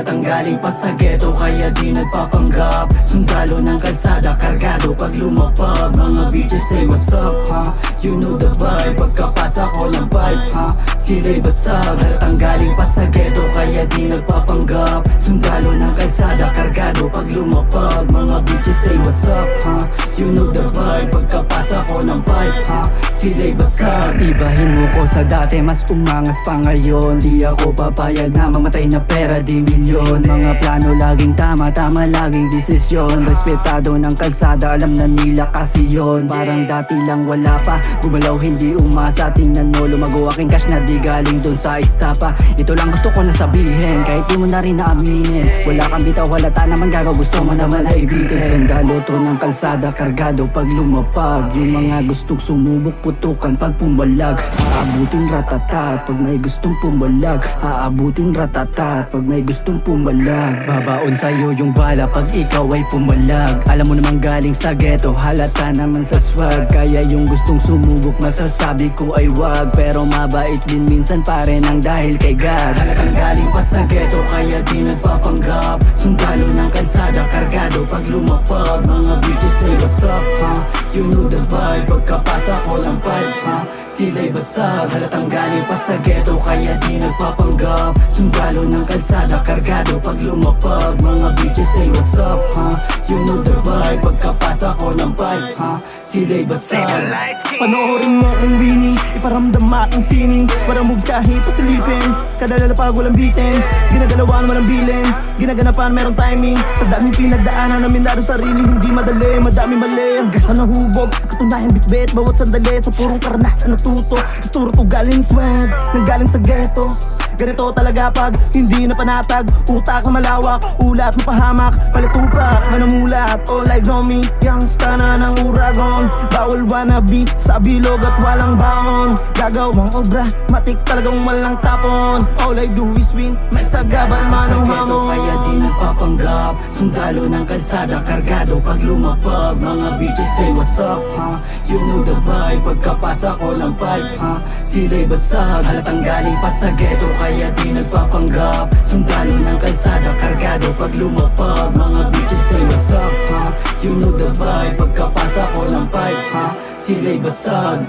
Halatang galing pa sa ghetto kaya di nagpapanggap. Sundalo ng kalsada, kargado pag lumapag. Mga bitches say what's up, ha? You know the vibe, pagkapasa ko ng vibe, ha? Sila'y basag. Halatang galing pa sa ghetto kaya di nagpapanggap. Sundalo ng kalsada, kargado pag lumapag. Mga bitches say what's up, ha? You know the vibe, pagkapasa ko ng vibe, ha? Sila'y basag. Ibahin mo ko sa dati, mas umangas pa ngayon. Di ako papayag na mamatay na pera, di milyon. Mga plano laging tama, tama laging desisyon. Respetado ng kalsada, alam na nila kasi yon. Parang dati lang wala pa, gumalaw hindi umasa. Tingnan mo lumago aking cash na di galing dun sa estapa. Ito lang gusto ko na sabihin, kahit di mo na rin naaminin. Wala kang bitaw, halata naman gago, gusto mo naman ay ibitin. Sundalo to ng kalsada, kargado pag lumapag. Yung mga gustong sumubok, putukan pag pumalag. Aabutin ratatat pag may gustong pumalag. Aabutin ratatat pag may gustong pumalag. Babaon sa'yo yung bala pag ikaw ay pumalag. Alam mo naman galing sa ghetto, halata naman sa swag. Kaya yung gustong sumubok masasabi ko ay wag. Pero mabait din minsan pare nang dahil kay God. Halatang galing pa sa ghetto kaya di nagpapanggap. Sundalo ng kalsada, kargado pag lumapag. Mga bitches say what's up, ha? You know the vibe, pagkapasa ko ng pipe, ha? Sila'y basag. Halatang galing pa sa ghetto kaya di nagpapanggap. Sundalo ng kalsada, kargado pag lumapag. Mga bitches say what's up, ha? You know the vibe, pagkapasa ko ng pipe, ha? Sila'y basag. Panoorin mo kung winning, iparamdam aking sining. Para moves kahit pasilipin, kada lalapag walang bitin. Ginagalawan walang bilin, ginaganapan merong timing. Sa daming pinagdaanan namin laro sarili, hindi madali, madami mali. Hanggang sa nahubog, katunayang bitbit, bawat sandali. Sa purong karanasan natuto, gusto to galing swag, nanggaling sa ghetto. Ganito talaga pag hindi na panatag. Utak na malawak, ulat mapahamak. Palitupak, manamulat, all eyes on me. Youngsta na ng uragon, bawal wannabe sa bilog at walang baon. Gagawang obra, matik talagang walang tapon. All I do is win, may sagabal man ang hamon. Kaya di nagpapanggap. Sundalo ng kalsada, kargado pag lumapag. Mga bitches say what's up, ha? You know the vibe, pagkapasa ko ng pipe, ha? Sila'y basag. Halatang galing pa sa ghetto kaya di nagpapanggap. Sundalo ng kalsada, kargado pag lumapag. Mga bitches say what's up, ha? You know the vibe, pagkapasa ko ng pipe, ha? Sila'y basag.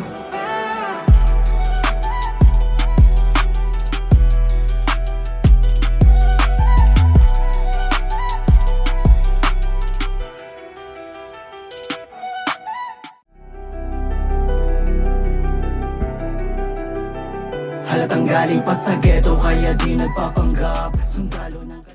Halatang galing pa sa ghetto kaya di nagpapanggap. Sundalo ng